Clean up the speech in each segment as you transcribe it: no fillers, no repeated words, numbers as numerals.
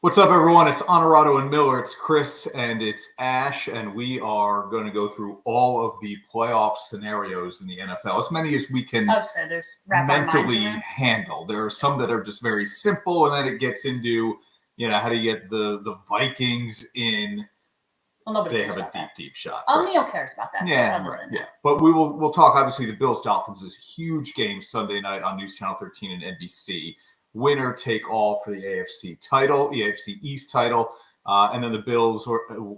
What's up, everyone? It's Onorato and Miller. It's Chris and it's Ash, and we are going to go through all of the playoff scenarios in the NFL, as many as we can mentally handle. There are some that are just very simple, and then it gets into, how do you get the Vikings in? Well, they have a deep shot. Neil cares about that. Yeah, right. Yeah, but we'll talk. Obviously, the Bills-Dolphins is a huge game Sunday night on News Channel 13 and NBC. Winner take all for the AFC title, the AFC East title, and then the Bills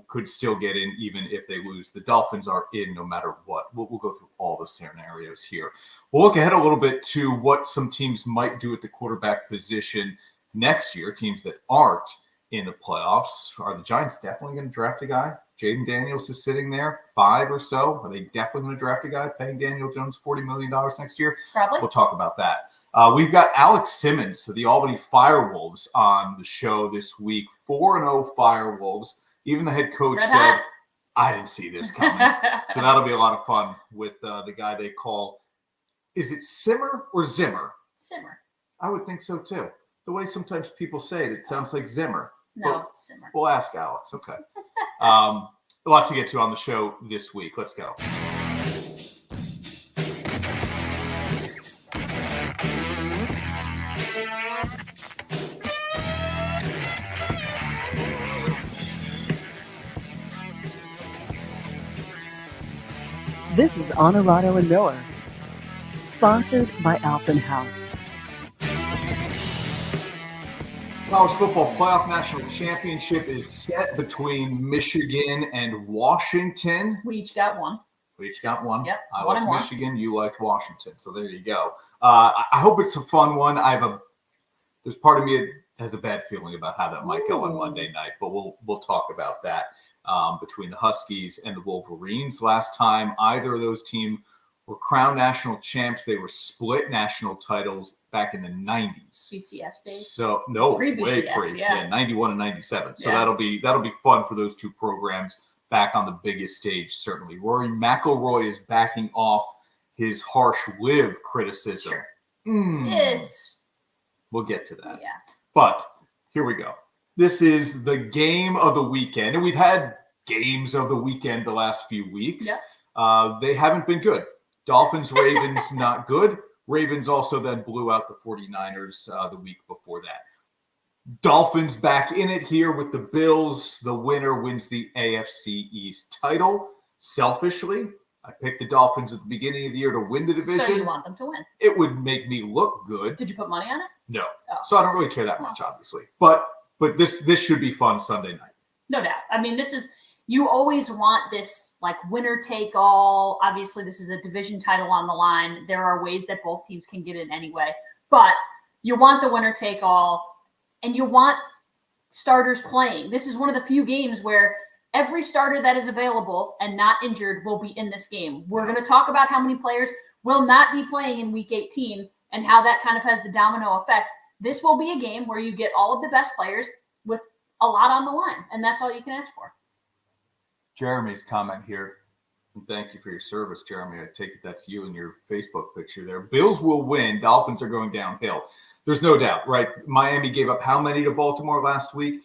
could still get in even if they lose. The Dolphins are in no matter what. We'll go through all the scenarios here. We'll look ahead a little bit to what some teams might do at the quarterback position next year, teams that aren't in the playoffs. Are the Giants definitely going to draft a guy? Jaden Daniels is sitting there, 5 or so. Are they definitely going to draft a guy, paying Daniel Jones $40 million next year? Probably. We'll talk about that. We've got Alex Simmons of the Albany FireWolves on the show this week. 4-0 FireWolves. Even the head coach said, I didn't see this coming. So that'll be a lot of fun with the guy they call, is it Simmer or Zimmer? Simmer. I would think so too. The way sometimes people say it, it sounds like Zimmer. No, it's Simmer. We'll ask Alex. Okay. A lot to get to on the show this week. Let's go. This is Onorato and Miller, sponsored by Alpin House. College football playoff national championship is set between Michigan and Washington. We each got one. Yep. I like Michigan. You liked Washington. So there you go. I hope it's a fun one. There's part of me that has a bad feeling about how that might go on Monday night, but we'll talk about that. Between the Huskies and the Wolverines. Last time either of those teams were crowned national champs, they were split national titles back in the 90s. BCS days. So no, pre-BCS, yeah, 91 and 97. So yeah. that'll be fun for those two programs back on the biggest stage. Certainly, Rory McIlroy is backing off his harsh live criticism. Sure. We'll get to that. Yeah. But here we go. This is the game of the weekend, and we've had games of the weekend the last few weeks. Yep. They haven't been good. Dolphins, Ravens, not good. Ravens also then blew out the 49ers the week before that. Dolphins back in it here with the Bills. The winner wins the AFC East title. Selfishly, I picked the Dolphins at the beginning of the year to win the division. So you want them to win? It would make me look good. Did you put money on it? No. Oh. So I don't really care that much, obviously. But this should be fun Sunday night. No doubt. I mean, you always want this like winner take all. Obviously, this is a division title on the line. There are ways that both teams can get in anyway, but you want the winner take all, and you want starters playing. This is one of the few games where every starter that is available and not injured will be in this game. We're going to talk about how many players will not be playing in Week 18 and how that kind of has the domino effect. This will be a game where you get all of the best players with a lot on the line, and that's all you can ask for. Jeremy's comment here, and thank you for your service, Jeremy. I take it that's you in your Facebook picture there. Bills will win. Dolphins are going downhill. There's no doubt, right? Miami gave up how many to Baltimore last week?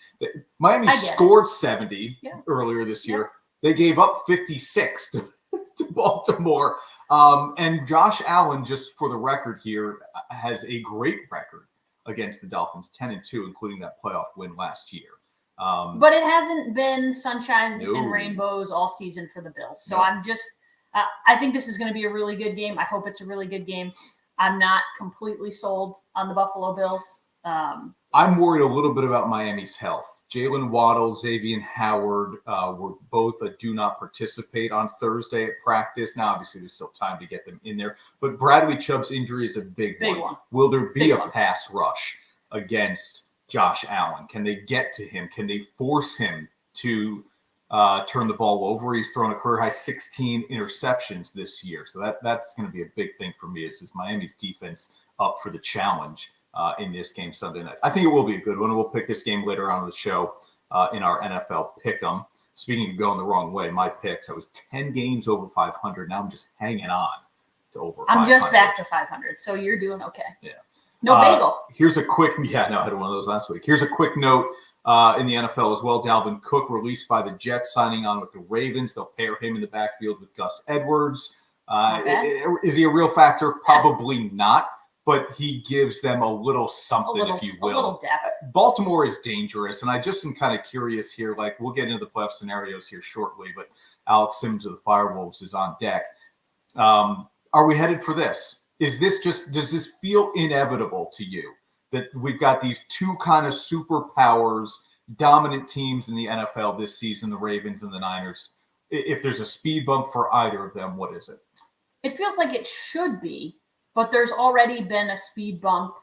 Miami scored 70 earlier this year. They gave up 56 to Baltimore. And Josh Allen, just for the record here, has a great record against the Dolphins, 10-2, including that playoff win last year. But it hasn't been sunshine and rainbows all season for the Bills. So I think this is going to be a really good game. I hope it's a really good game. I'm not completely sold on the Buffalo Bills. I'm worried a little bit about Miami's health. Jalen Waddle, Xavier Howard were both a do not participate on Thursday at practice. Now, obviously, there's still time to get them in there. But Bradley Chubb's injury is a big one. Will there be a pass rush against Josh Allen? Can they get to him? Can they force him to turn the ball over? He's thrown a career-high 16 interceptions this year. So that's going to be a big thing for me is Miami's defense up for the challenge in this game Sunday night. I think it will be a good one. We'll pick this game later on in the show in our NFL Pick'em. Speaking of going the wrong way, my picks, I was 10 games over 500. Now I'm just hanging on to over 500. I'm just back to 500, so you're doing okay. Yeah. No bagel. Here's a quick – I had one of those last week. Here's a quick note in the NFL as well. Dalvin Cook released by the Jets, signing on with the Ravens. They'll pair him in the backfield with Gus Edwards. Is he a real factor? Probably not, but he gives them a little something, if you will. A little depth. Baltimore is dangerous, and I just am kind of curious here. Like, we'll get into the playoff scenarios here shortly, but Alex Simmons of the FireWolves is on deck. Are we headed for this? Does this feel inevitable to you that we've got these two kind of superpowers, dominant teams in the NFL this season, the Ravens and the Niners? If there's a speed bump for either of them, what is it? It feels like it should be, but there's already been a speed bump.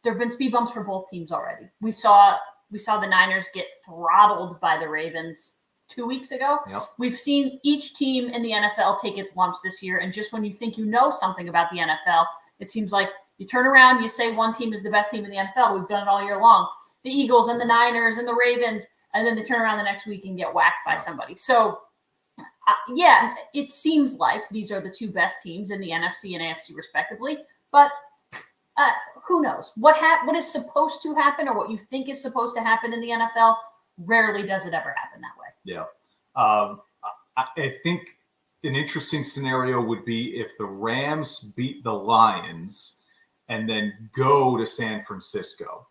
There have been speed bumps for both teams already. We saw the Niners get throttled by the Ravens 2 weeks ago. Yep. We've seen each team in the NFL take its lumps this year, and just when you think you know something about the NFL, it seems like you turn around, you say one team is the best team in the NFL. We've done it all year long. The Eagles and the Niners and the Ravens, and then they turn around the next week and get whacked by somebody. So, it seems like these are the two best teams in the NFC and AFC respectively, but who knows? What is supposed to happen, or what you think is supposed to happen in the NFL, rarely does it ever happen that way. Yeah. I think an interesting scenario would be if the Rams beat the Lions and then go to San Francisco.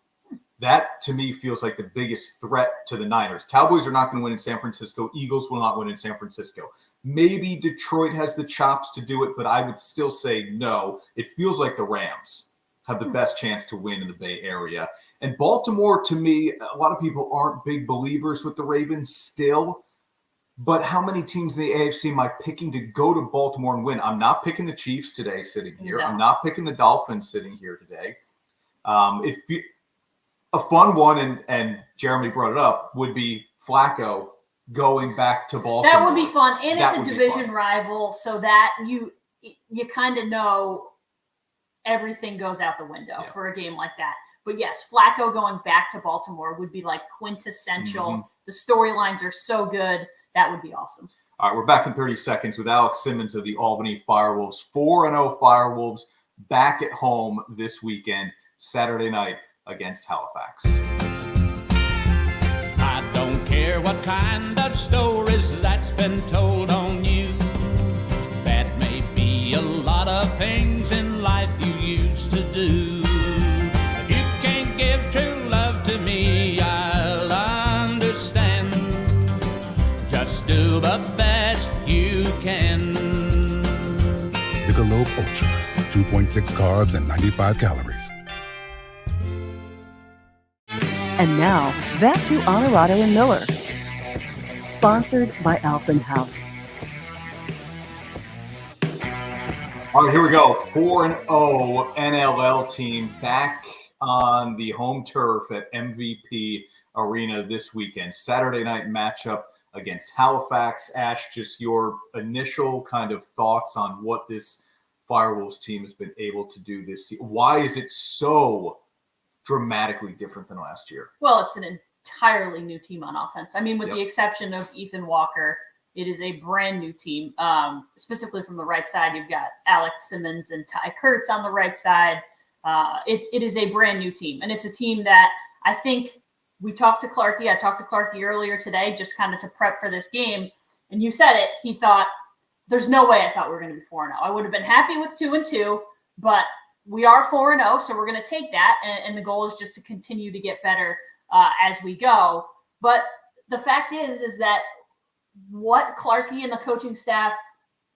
That, to me, feels like the biggest threat to the Niners. Cowboys are not going to win in San Francisco. Eagles will not win in San Francisco. Maybe Detroit has the chops to do it, but I would still say no. It feels like the Rams have the best chance to win in the Bay Area. And Baltimore, to me, a lot of people aren't big believers with the Ravens still. But how many teams in the AFC am I picking to go to Baltimore and win? I'm not picking the Chiefs today sitting here. No. I'm not picking the Dolphins sitting here today. A fun one, and Jeremy brought it up, would be Flacco going back to Baltimore. That would be fun. And That it's would a be division fun. rival, so that you kind of know everything goes out the window for a game like that. But yes, Flacco going back to Baltimore would be like quintessential. Mm-hmm. The storylines are so good. That would be awesome. All right, we're back in 30 seconds with Alex Simmons of the Albany FireWolves. 4-0 FireWolves back at home this weekend, Saturday night against Halifax. I don't care what kind of stories that's been told on you. That may be a lot of things in life you used to do. If you can't give true love to me, I'll understand. Just do the best you can. Michelob Ultra, 2.6 carbs and 95 calories. And now, back to Onorato and Miller. Sponsored by Alphen House. All right, here we go. 4-0 NLL team back on the home turf at MVP Arena this weekend. Saturday night matchup against Halifax. Ash, just your initial kind of thoughts on what this FireWolves team has been able to do this season. Why is it so dramatically different than last year? Well, it's an entirely new team on offense. I mean, with the exception of Ethan Walker, it is a brand new team. Specifically from the right side, you've got Alex Simmons and Ty Kurtz on the right side. It is a brand new team, and it's a team that I think we talked to Clarkie. I talked to Clarkie earlier today, just kind of to prep for this game, and you said it. He thought, there's no way I thought we were going to be 4-0. I would have been happy with 2-2, but we are 4-0, so we're going to take that, and the goal is just to continue to get better as we go. But the fact is that what Clarkie and the coaching staff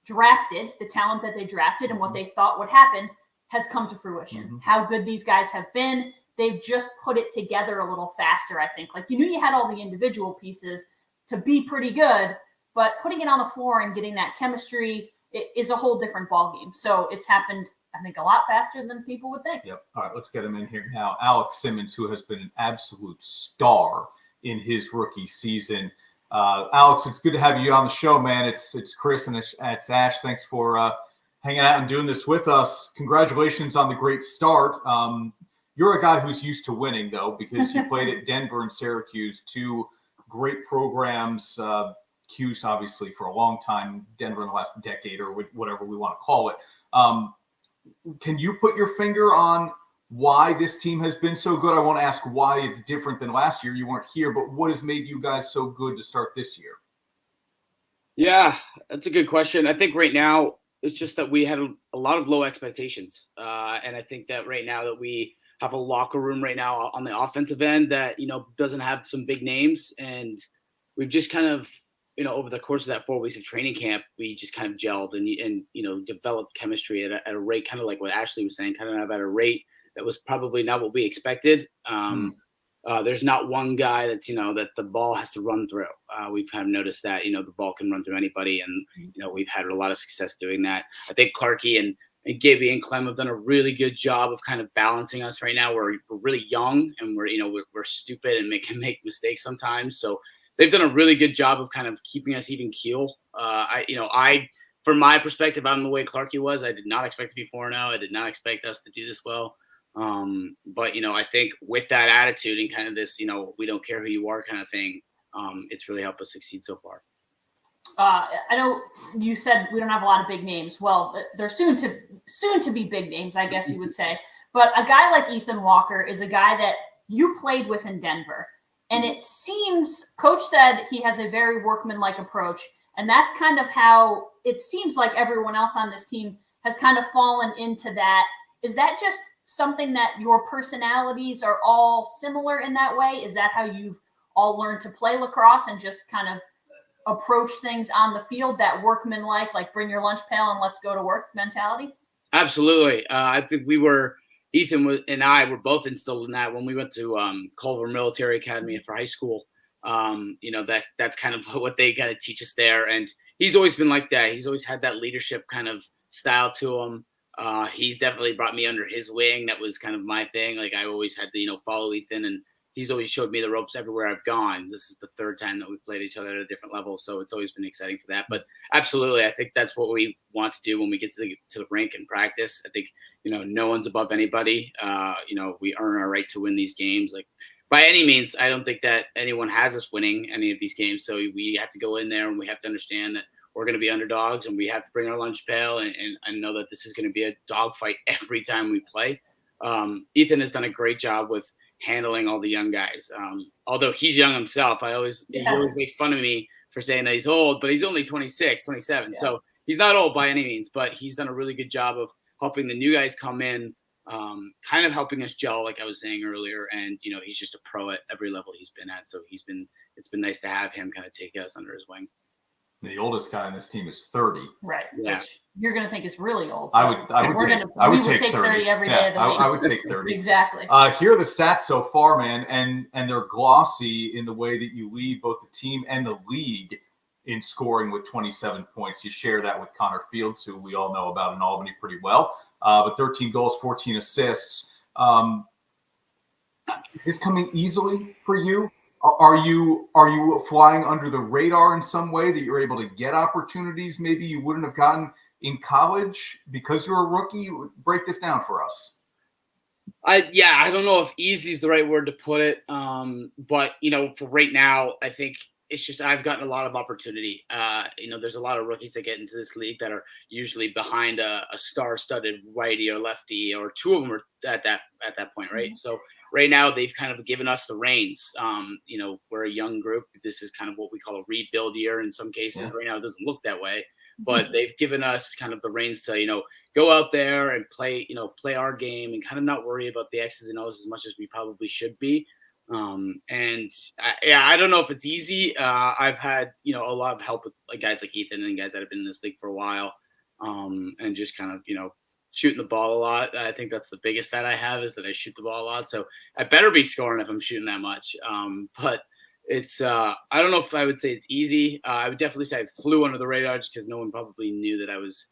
drafted, the talent that they drafted and what they thought would happen, has come to fruition. Mm-hmm. How good these guys have been. They've just put it together a little faster, I think. Like, you knew you had all the individual pieces to be pretty good, but putting it on the floor and getting that chemistry is a whole different ballgame. So it's happened, I think, a lot faster than people would think. Yep. All right, let's get him in here now. Alex Simmons, who has been an absolute star in his rookie season. Alex, it's good to have you on the show, man. It's Chris and it's Ash. Thanks for hanging out and doing this with us. Congratulations on the great start. You're a guy who's used to winning, though, because you played at Denver and Syracuse, two great programs. Cuse, obviously, for a long time, Denver in the last decade or whatever we want to call it. Can you put your finger on why this team has been so good? I want to ask why it's different than last year. You weren't here, but what has made you guys so good to start this year? Yeah, that's a good question. I think right now it's just that we had a lot of low expectations. And I think that right now that we have a locker room right now on the offensive end that, doesn't have some big names. And we've just kind of, over the course of that 4 weeks of training camp, we just kind of gelled and developed chemistry at a rate, kind of like what Ashley was saying, kind of at a rate that was probably not what we expected. There's not one guy that's, that the ball has to run through. We've kind of noticed that, the ball can run through anybody. And, we've had a lot of success doing that. I think Clarkie and Gibby and Clem have done a really good job of kind of balancing us right now. We're really young and we're stupid and make mistakes sometimes. So they've done a really good job of kind of keeping us even keel. From my perspective, I'm the way Clarkie was. I did not expect to be 4-0. I did not expect us to do this well. But I think with that attitude and kind of this, we don't care who you are kind of thing, it's really helped us succeed so far. I know you said we don't have a lot of big names. Well, they're soon to be big names, I guess you would say. But a guy like Ethan Walker is a guy that you played with in Denver. And it seems, Coach said he has a very workmanlike approach. And that's kind of how it seems like everyone else on this team has kind of fallen into that. Is that just something that your personalities are all similar in that way? Is that how you've all learned to play lacrosse and just kind of approach things on the field, that workmanlike, like bring your lunch pail and let's go to work mentality? Absolutely. I think Ethan and I were both instilled in that when we went to Culver Military Academy for high school. That's kind of what they got to teach us there. And he's always been like that. He's always had that leadership kind of style to him. He's definitely brought me under his wing. That was kind of my thing. Like I always had to, follow Ethan, and he's always showed me the ropes everywhere I've gone. This is the third time that we've played each other at a different level. So it's always been exciting for that. But absolutely, I think that's what we want to do when we get to the rink and practice. I think, no one's above anybody. We earn our right to win these games. Like by any means, I don't think that anyone has us winning any of these games. So we have to go in there and we have to understand that we're going to be underdogs and we have to bring our lunch pail and know that this is going to be a dogfight every time we play. Ethan has done a great job with handling all the young guys. Although he's young himself, he always makes fun of me for saying that he's old, but he's only 26, 27. Yeah. So he's not old by any means, but he's done a really good job of helping the new guys come in, kind of helping us gel, like I was saying earlier. And, he's just a pro at every level he's been at. So it's been nice to have him kind of take us under his wing. The oldest guy on this team is 30. Right. Yeah. Which you're going to think is really old. I would take 30 every day of the week. I would take 30. Exactly. Here are the stats so far, man, and they're glossy in the way that you lead both the team and the league in scoring with 27 points. You share that with Connor Fields, who we all know about in Albany pretty well, but 13 goals, 14 assists. Is this coming easily for you? Are you flying under the radar in some way that you're able to get opportunities maybe you wouldn't have gotten in college because you're a rookie? Break this down for us. I don't know if easy is the right word to put it. But for right now, I think it's just I've gotten a lot of opportunity. There's a lot of rookies that get into this league that are usually behind a star-studded righty or lefty, or two of them are at that point, right? Mm-hmm. So right now, they've kind of given us the reins. We're a young group. This is kind of what we call a rebuild year in some cases. Yeah. Right now, it doesn't look that way, but they've given us kind of the reins to, go out there and play our game and kind of not worry about the X's and O's as much as we probably should be. I don't know if it's easy. I've had, a lot of help with guys like Ethan and guys that have been in this league for a while, and just kind of, shooting the ball a lot. I think that's the biggest stat I have is that I shoot the ball a lot. So I better be scoring if I'm shooting that much. But it's, I don't know if I would say it's easy. I would definitely say I flew under the radar just because no one probably knew that I was,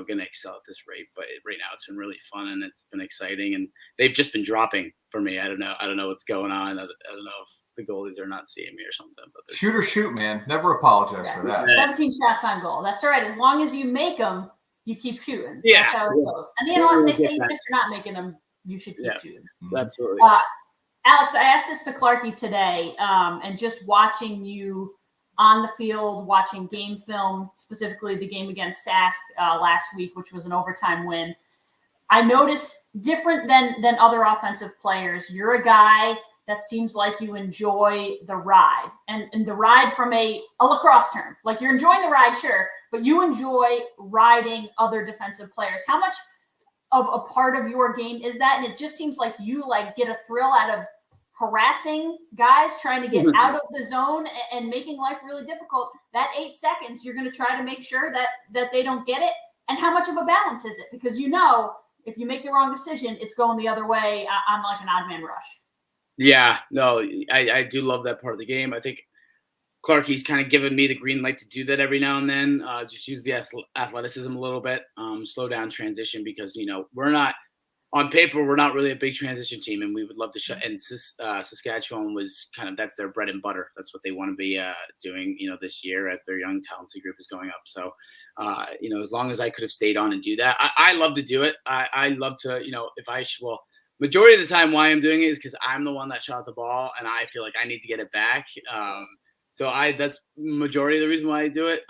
going to excel at this rate. But right now it's been really fun and it's been exciting. And they've just been dropping for me. I don't know what's going on. I don't know if the goalies are not seeing me or something. But shoot or shoot, man. Never apologize for that. 17 shots on goal. That's all right. As long as you make them, you keep shooting. Yeah. That's how it goes. And they say if you're not making them, you should keep shooting. Absolutely. Alex, I asked this to Clarkie today, and just watching you on the field, watching game film, specifically the game against Sask last week, which was an overtime win. I notice different than other offensive players. You're a guy that seems like you enjoy the ride, and the ride from a lacrosse term. Like, you're enjoying the ride, sure, but you enjoy riding other defensive players. How much of a part of your game is that? And it just seems like you get a thrill out of harassing guys, trying to get out of the zone and making life really difficult. That 8 seconds, you're going to try to make sure that they don't get it. And how much of a balance is it? Because if you make the wrong decision, it's going the other way on like an odd man rush. Yeah, no, I do love that part of the game. I think Clarkie's kind of given me the green light to do that every now and then. Just use the athleticism a little bit, slow down transition, because we're not on paper, we're not really a big transition team, and we would love to show. And Saskatchewan was that's their bread and butter. That's what they want to be doing, this year as their young talented group is going up. So, as long as I could have stayed on and do that, I love to do it. I love to, majority of the time why I'm doing it is because I'm the one that shot the ball and I feel like I need to get it back. So that's majority of the reason why I do it.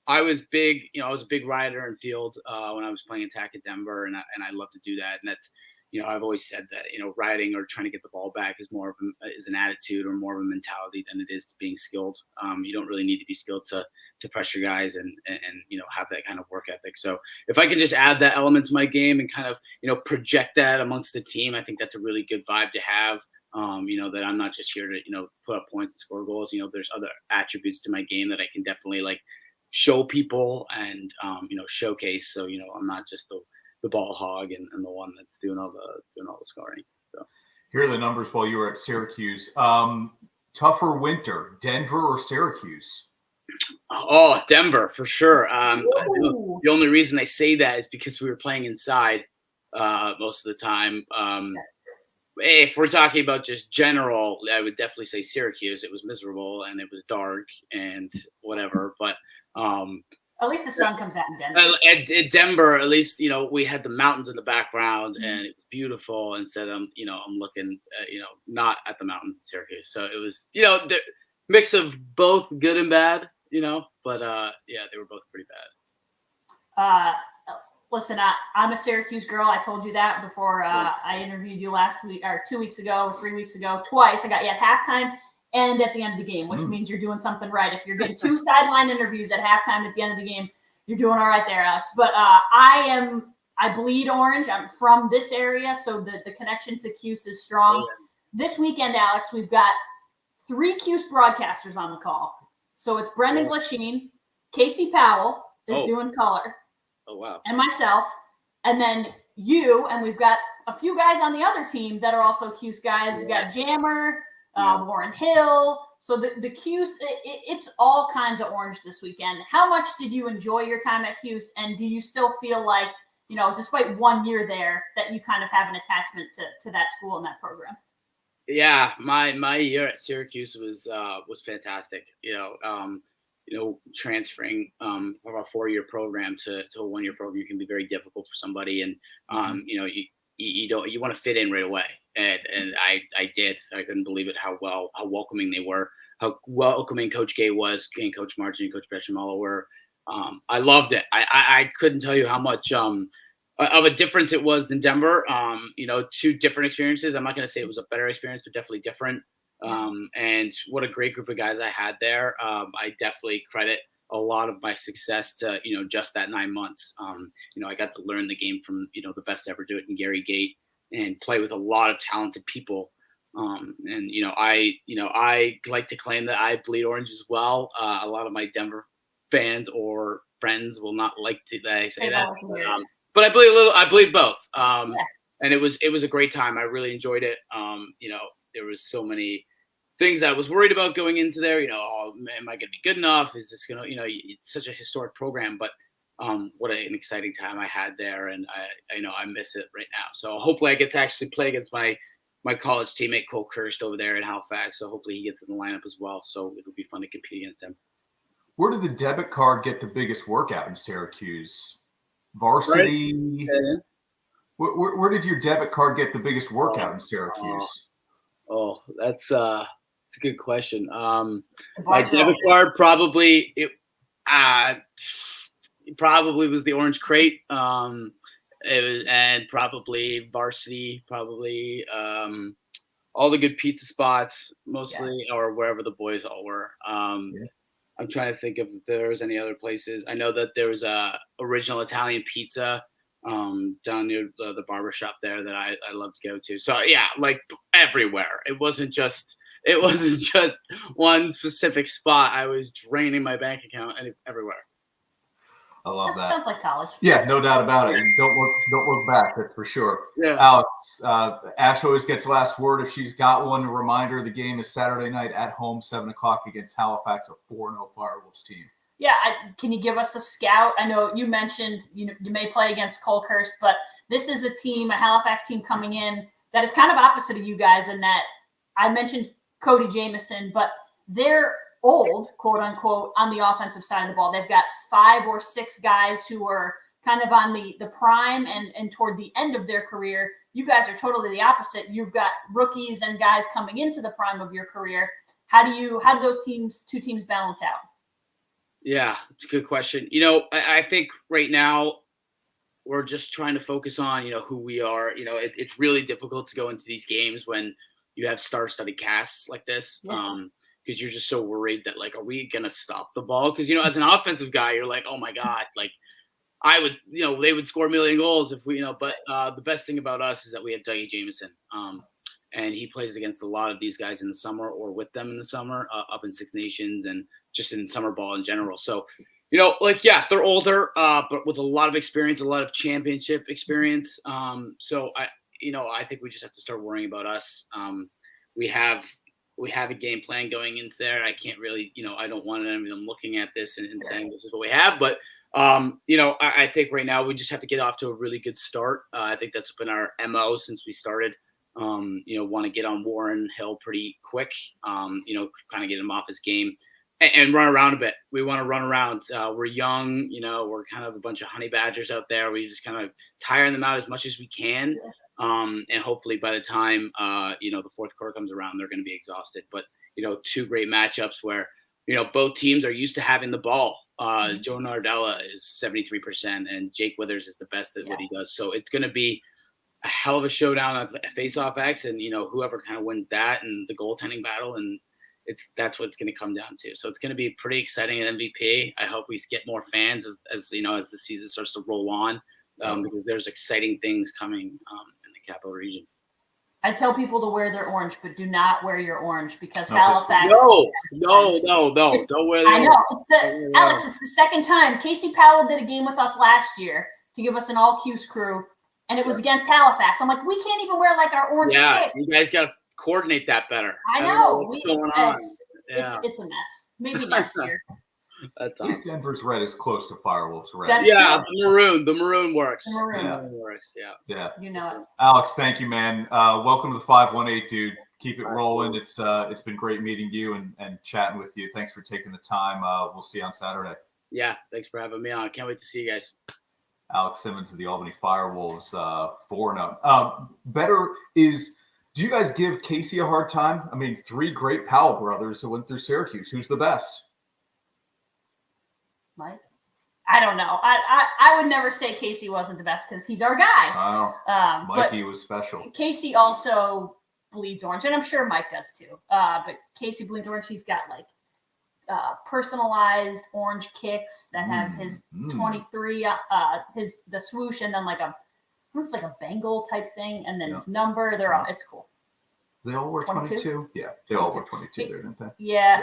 I was big, I was a big rider in field when I was playing attack at Denver, and I love to do that. And that's, I've always said that, riding or trying to get the ball back is more of is an attitude or more of a mentality than it is being skilled. You don't really need to be skilled to pressure guys and have that kind of work ethic. So if I can just add that element to my game and kind of, project that amongst the team, I think that's a really good vibe to have. That I'm not just here to, put up points and score goals. There's other attributes to my game that I can definitely show people and, showcase. So, I'm not just the ball hog and the one that's doing all the scoring. So here are the numbers while you were at Syracuse. Tougher winter, Denver or Syracuse? Oh, Denver for sure. The only reason I say that is because we were playing inside most of the time. If we're talking about just general, I would definitely say Syracuse. It was miserable and it was dark and whatever, but at least the sun comes out in Denver. At Denver, at least, we had the mountains in the background and it was beautiful. Instead, I'm looking, not at the mountains in Syracuse. So it was, the mix of both good and bad, but yeah, they were both pretty bad. Listen, I'm a Syracuse girl. I told you that before I interviewed you last week or 2 weeks ago, 3 weeks ago, twice. I got you at halftime and at the end of the game, which means you're doing something right. If you're getting 2 sideline interviews at halftime at the end of the game, you're doing all right there, Alex. But I bleed orange. I'm from this area, so the connection to Cuse is strong. This weekend, Alex, we've got 3 Cuse broadcasters on the call. So it's Brendan Glasheen, Casey Powell is doing color. Oh, wow. And myself. And then you, and we've got a few guys on the other team that are also Cuse guys. We've got Jammer, Warren Hill. So the Cuse, it's all kinds of orange this weekend. How much did you enjoy your time at Cuse? And do you still feel like, despite 1 year there, that you kind of have an attachment to that school and that program? Yeah, my year at Syracuse was fantastic. Transferring from a 4-year program to a 1-year program can be very difficult for somebody, and you want to fit in right away, and I did. I couldn't believe it how welcoming they were, how welcoming Coach Gay was, and Coach Martin and Coach Bechamella were. I loved it. I couldn't tell you how much of a difference it was than Denver. 2 different experiences. I'm not going to say it was a better experience, but definitely different. And what a great group of guys I had there. I definitely credit a lot of my success to, just that 9 months. I got to learn the game from, the best ever do it in Gary Gate and play with a lot of talented people. I like to claim that I bleed orange as well. A lot of my Denver fans or friends will not like that I say that. But I bleed both. And it was a great time. I really enjoyed it. There was so many things I was worried about going into there. Am I going to be good enough? Is this going to, it's such a historic program, but what an exciting time I had there. And I miss it right now. So hopefully I get to actually play against my college teammate, Cole Kirst, over there in Halifax. So hopefully he gets in the lineup as well. So it'll be fun to compete against him. Where did the debit card get the biggest workout in Syracuse? Varsity? Right. Where did your debit card get the biggest workout in Syracuse? That's a good question. My debit card probably was the Orange Crate. and probably varsity, probably all the good pizza spots, mostly, or wherever the boys all were. I'm trying to think if there's any other places. I know that there was a original Italian pizza down near the barbershop there that I love to go to. So yeah, like everywhere. It wasn't just one specific spot. I was draining my bank account everywhere. I love that. Sounds like college. Yeah, no doubt about it. And don't look back, that's for sure. Yeah. Alex, Ash always gets last word if she's got one. A reminder, the game is Saturday night at home, 7 o'clock against Halifax, a 4-0 FireWolves team. Yeah, can you give us a scout? I know you mentioned you may play against Colkhurst, but this is a team, a Halifax team coming in that is kind of opposite of you guys in that I mentioned Cody Jamieson, but they're old, quote unquote, on the offensive side of the ball. They've got 5 or 6 guys who are kind of on the prime and toward the end of their career. You guys are totally the opposite. You've got rookies and guys coming into the prime of your career. How do those two teams balance out? Yeah, it's a good question. I think right now we're just trying to focus on, who we are. It's really difficult to go into these games when you have star-studded casts like this. Yeah. Because you're just so worried that, like, are we going to stop the ball? Because, as an offensive guy, you're like, oh, my God, like, I would, they would score a million goals if we, but the best thing about us is that we have Dougie Jamieson. And he plays against a lot of these guys in the summer or with them in the summer up in Six Nations and just in summer ball in general. So, they're older, but with a lot of experience, a lot of championship experience. So, I think we just have to start worrying about us. We have a game plan going into there. I can't really, I don't want them looking at this and saying this is what we have. But, I think right now we just have to get off to a really good start. I think that's been our MO since we started. Want to get on Warren Hill pretty quick, kind of get him off his game and run around a bit. We want to run around. We're young, we're kind of a bunch of honey badgers out there. We just kind of tire them out as much as we can. And hopefully by the time, the fourth quarter comes around, they're going to be exhausted. But, 2 great matchups where, both teams are used to having the ball. Joe Nardella is 73% and Jake Withers is the best at what he does. So it's going to be a hell of a showdown at Face-Off X and, whoever kind of wins that and the goaltending battle. And that's what it's going to come down to. So it's going to be pretty exciting at MVP. I hope we get more fans as the season starts to roll on because there's exciting things coming in the Capital Region. I tell people to wear their orange, but do not wear your orange because Halifax. No. Don't wear the orange. I know. Alex, it's the second time. Casey Powell did a game with us last year to give us an all Q's crew, and it was against Halifax. I'm like, we can't even wear like our orange kit. You guys got to coordinate that better. I know. What's going on? It's a mess. Maybe next year. At least Denver's red is close to FireWolves red. That's true. The maroon works. The maroon works. Yeah. You know it. Alex, thank you, man. Welcome to the 518, dude. Keep it rolling. It's been great meeting you and chatting with you. Thanks for taking the time. We'll see you on Saturday. Yeah, thanks for having me on. Can't wait to see you guys. Alex Simmons of the Albany FireWolves, 4-0. Do you guys give Casey a hard time? I mean, 3 great Powell brothers who went through Syracuse. Who's the best? Mike? I don't know. I would never say Casey wasn't the best because he's our guy. Wow. Mikey was special. Casey also bleeds orange, and I'm sure Mike does too. But Casey bleeds orange. He's got like personalized orange kicks that have his 23, the swoosh, and then like a Bengal type thing, and then his number. It's cool. They all were 22. Yeah, they all were 22 there, didn't they? Yeah.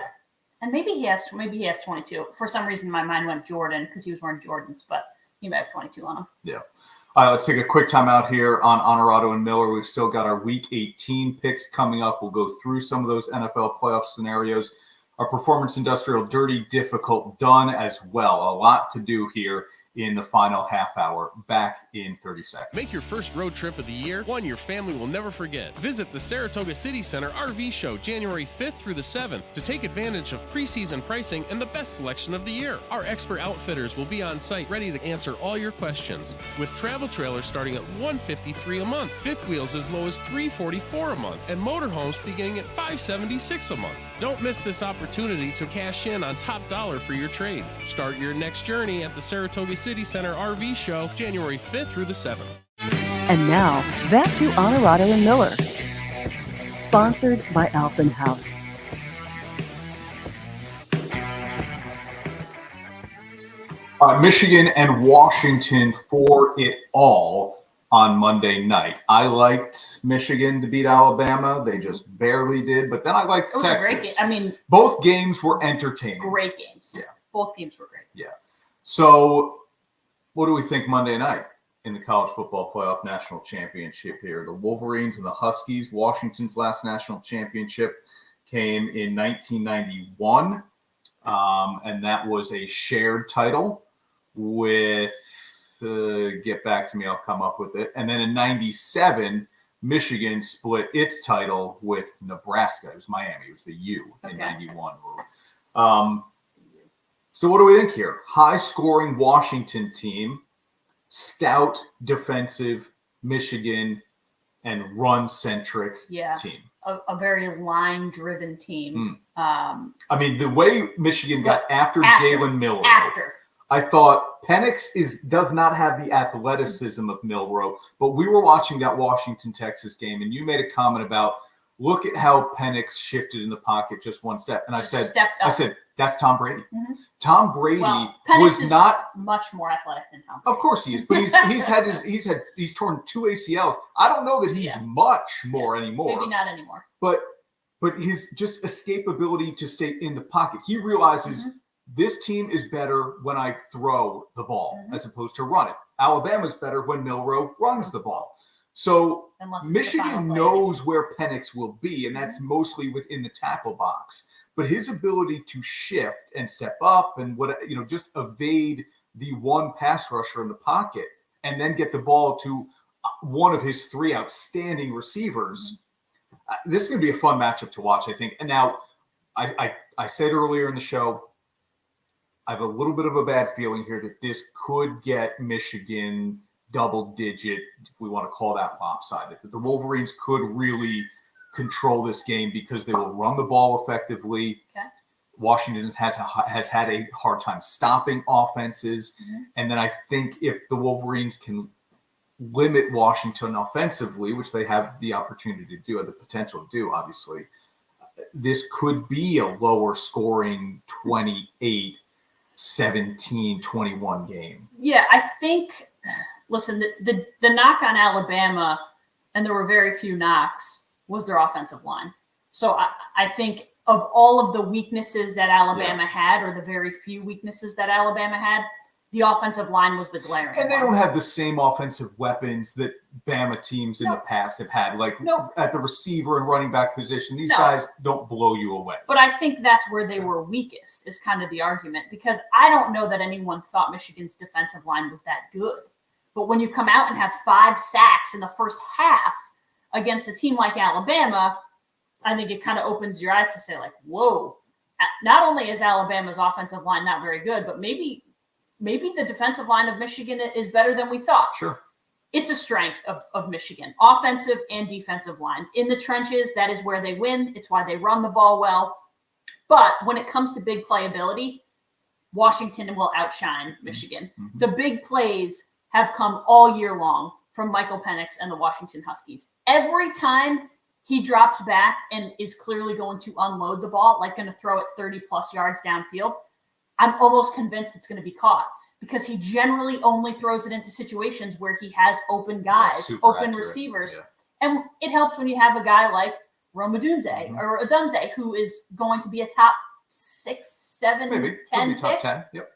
And maybe he has 22. For some reason, my mind went Jordan because he was wearing Jordans, but he might have 22 on him. Yeah. All right, let's take a quick time out here on Onorato and Miller. We've still got our Week 18 picks coming up. We'll go through some of those NFL playoff scenarios. Our Performance Industrial Dirty Difficult done as well. A lot to do here in the final half hour. Back in 30 seconds. Make your first road trip of the year one your family will never forget. Visit the Saratoga City Center RV Show January 5th through the 7th to take advantage of preseason pricing and the best selection of the year. Our expert outfitters will be on site ready to answer all your questions. With travel trailers starting at $153 a month, fifth wheels as low as $344 a month, and motorhomes beginning at $576 a month. Don't miss this opportunity to cash in on top dollar for your trade. Start your next journey at the Saratoga City Center RV Show, January 5th through the 7th. And now, back to Onorato and Miller. Sponsored by Albany House. Michigan and Washington for it all on Monday night. I liked Michigan to beat Alabama. They just barely did, but then I liked It was Texas. a great game. I mean, both games were entertaining. great games. Yeah. Both games were great. Yeah. So what do we think Monday night in the college football playoff national championship here? The Wolverines and the Huskies. Washington's last national championship came in 1991, and that was a shared title with get back to me, I'll come up with it. And then in 97, Michigan split its title with Nebraska. It was Miami. It was the U in 91. So what do we think here? High-scoring Washington team, stout defensive Michigan, and run-centric team. A very line-driven team. I mean, the way Michigan got after Jalen Miller. I thought Penix does not have the athleticism of Milroe, but we were watching that Washington-Texas game, and you made a comment about, look at how Penix shifted in the pocket just one step. And I said, that's Tom Brady. Mm-hmm. Tom Brady Penix was not much more athletic than Tom Brady. Of course he is, but he's torn 2 ACLs. I don't know that he's much more anymore. Maybe not anymore. But his just escapability to stay in the pocket. He realizes this team is better when I throw the ball as opposed to run it. Alabama's better when Milroe runs the ball. So Michigan knows where Penix will be, and that's mostly within the tackle box. But his ability to shift and step up and just evade the one pass rusher in the pocket and then get the ball to one of his 3 outstanding receivers. This is going to be a fun matchup to watch, I think. And now, I said earlier in the show, I have a little bit of a bad feeling here that this could get Michigan double-digit, if we want to call that lopsided. That the Wolverines could really control this game because they will run the ball effectively. Okay. Washington has had a hard time stopping offenses. And then I think if the Wolverines can limit Washington offensively, which they have the opportunity to do, or the potential to do, obviously, this could be a lower scoring 28, 17, 21 game. Yeah, I think, listen, the knock on Alabama, and there were very few knocks, was their offensive line. So I think of all of the weaknesses that Alabama had, or the very few weaknesses that Alabama had, the offensive line was the glaring. And they don't have the same offensive weapons that Bama teams in the past have had, like at the receiver and running back position. These guys don't blow you away. But I think that's where they were weakest, is kind of the argument, because I don't know that anyone thought Michigan's defensive line was that good. But when you come out and have 5 sacks in the first half against a team like Alabama, I think it kind of opens your eyes to say, like, whoa, not only is Alabama's offensive line not very good, but maybe the defensive line of Michigan is better than we thought. Sure. It's a strength of Michigan, offensive and defensive line. In the trenches, that is where they win. It's why they run the ball well. But when it comes to big playability, Washington will outshine Michigan. The big plays have come all year long from Michael Penix and the Washington Huskies. Every time he drops back and is clearly going to unload the ball, like going to throw it 30-plus yards downfield, I'm almost convinced it's going to be caught, because he generally only throws it into situations where he has open guys, open receivers. Yeah. And it helps when you have a guy like Rome Odunze or Odunze, who is going to be a top 6, 7, maybe 10 top pick. 10. Yep.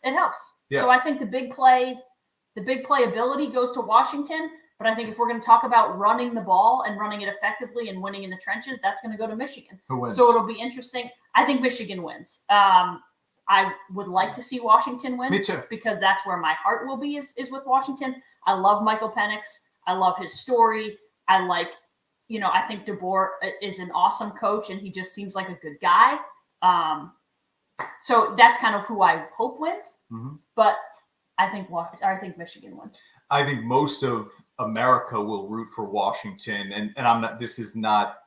It helps. Yeah. So I think the big playability goes to Washington. But I think if we're going to talk about running the ball and running it effectively and winning in the trenches, that's going to go to Michigan. Who wins? So it'll be interesting. I think Michigan wins. I would like to see Washington win. Me too. Because that's where my heart will be is with Washington. I love Michael Penix. I love his story. I think DeBoer is an awesome coach, and he just seems like a good guy. So that's kind of who I hope wins. But I think Michigan wins. I think most of America will root for Washington, and I'm not. This is not,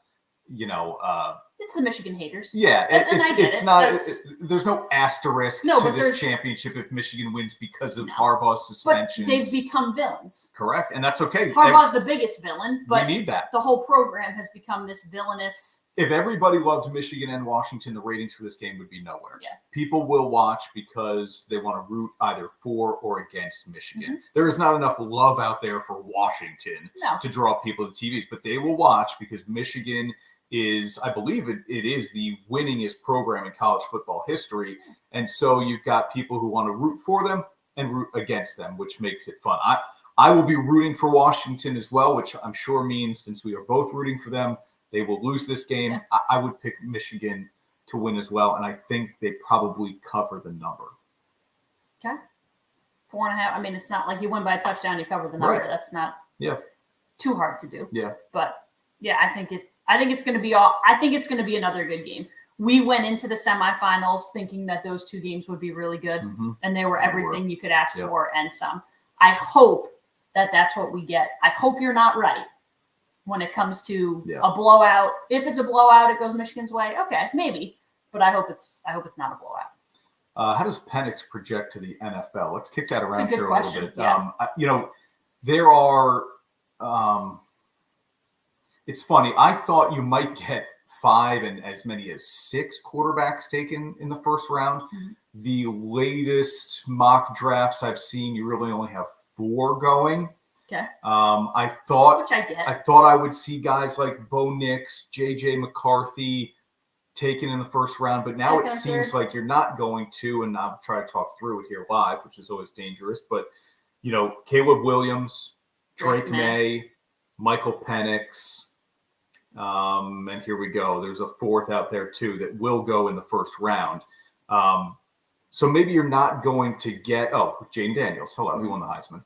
It's the Michigan haters. Yeah, And I get it's it. not. There's no asterisk No, to but this there's- championship if Michigan wins because of No. Harbaugh's But suspensions. they've become villains. Correct, and that's okay. Harbaugh's the biggest villain, We but need that. the whole program has become this villainous. If everybody loved Michigan and Washington, the ratings for this game would be nowhere. Yeah. People will watch because they want to root either for or against Michigan. Mm-hmm. There is not enough love out there for Washington No. to draw people to TVs, but they will watch because Michigan is, I believe it is the winningest program in college football history. And so you've got people who want to root for them and root against them, which makes it fun. I will be rooting for Washington as well, which I'm sure means since we are both rooting for them, they will lose this game. Yeah. I would pick Michigan to win as well, and I think they probably cover the number. Okay. 4.5. I mean, it's not like you win by a touchdown, you cover the number. Right. That's not Yeah. too hard to do. Yeah. But yeah, I think it's going to be another good game. We went into the semifinals thinking that those two games would be really good, and they were everything you could ask Yep. for and some. I hope that that's what we get. I hope you're not right when it comes to a blowout. If it's a blowout, it goes Michigan's way. Okay, maybe, but I hope it's not a blowout. How does Penix project to the NFL? Let's kick that around a good here question. a little bit. Yeah. There are. It's funny. I thought you might get 5 and as many as 6 quarterbacks taken in the first round. Mm-hmm. The latest mock drafts I've seen, you really only have 4 going. Okay. Which I get. I thought I would see guys like Bo Nix, JJ McCarthy taken in the first round, but now it seems like you're not going to, and I'll try to talk through it here live, which is always dangerous, but Caleb Williams, Drake May, Michael Penix, and here we go. There's a 4th out there too that will go in the first round. So maybe you're not going to get, Jane Daniels. Hello, he won the Heisman.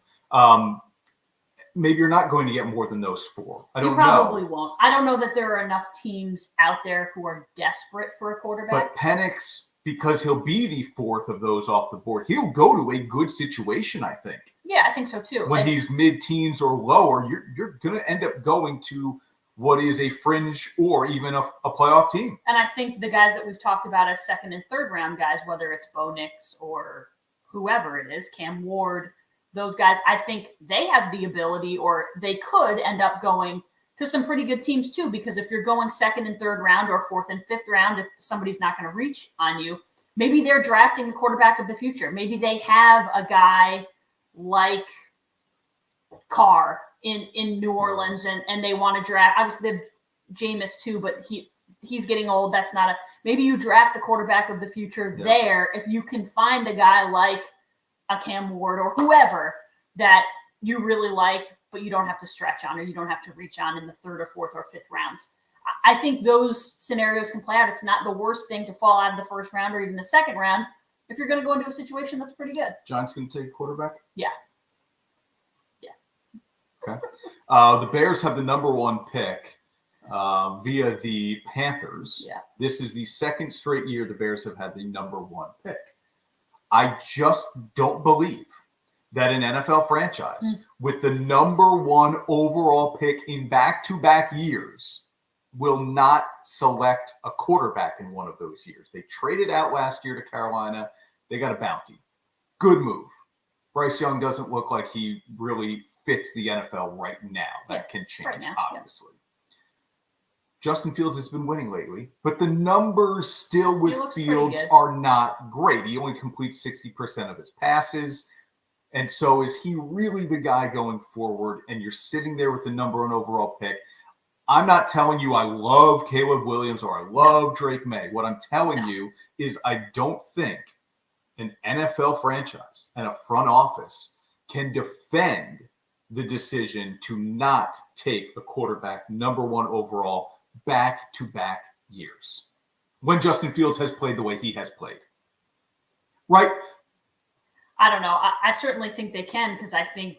Maybe you're not going to get more than those 4. I don't know. You probably won't. I don't know that there are enough teams out there who are desperate for a quarterback. But Penix, because he'll be the 4th of those off the board, he'll go to a good situation, I think. Yeah, I think so too. When he's mid-teens or lower, you're going to end up going to what is a fringe or even a playoff team. And I think the guys that we've talked about as 2nd and 3rd round guys, whether it's Bo Nix or whoever it is, Cam Ward, those guys, I think they have the ability, or they could end up going to some pretty good teams too, because if you're going 2nd and 3rd round or 4th and 5th round, if somebody's not going to reach on you, maybe they're drafting the quarterback of the future. Maybe they have a guy like Carr in New Orleans and they want to draft. Obviously, they've Jameis too, but he's getting old. That's not maybe you draft the quarterback of the future there if you can find a guy like a Cam Ward or whoever that you really like, but you don't have to stretch on or you don't have to reach on in the 3rd or 4th or 5th rounds. I think those scenarios can play out. It's not the worst thing to fall out of the 1st round or even the 2nd round if you're going to go into a situation that's pretty good. Giants going to take a quarterback? Yeah. Okay. The Bears have the number 1 pick via the Panthers. Yeah. This is the 2nd straight year the Bears have had the number 1 pick. I just don't believe that an NFL franchise with the number 1 overall pick in back-to-back years will not select a quarterback in one of those years. They traded out last year to Carolina. They got a bounty. Good move. Bryce Young doesn't look like he really fits the NFL right now. That can change, right now, obviously. Justin Fields has been winning lately, but the numbers still with Fields are not great. He only completes 60% of his passes. And so is he really the guy going forward? And you're sitting there with the number 1 overall pick. I'm not telling you I love Caleb Williams or I love Drake May. What I'm telling you is I don't think an NFL franchise and a front office can defend the decision to not take a quarterback number 1 overall back-to-back years when Justin Fields has played the way he has played. Right? I don't know. I certainly think they can because I think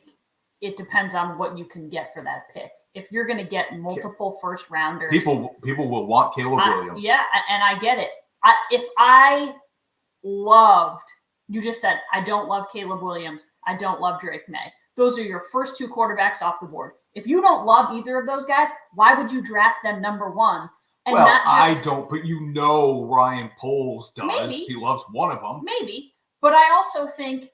it depends on what you can get for that pick. If you're going to get multiple 1st rounders. People will want Caleb Williams. Yeah, and I get it. If I loved, you just said, I don't love Caleb Williams. I don't love Drake May. Those are your first 2 quarterbacks off the board. If you don't love either of those guys, why would you draft them number 1 And well, not just, I don't, but Ryan Poles does. Maybe. He loves one of them. maybe. But I also think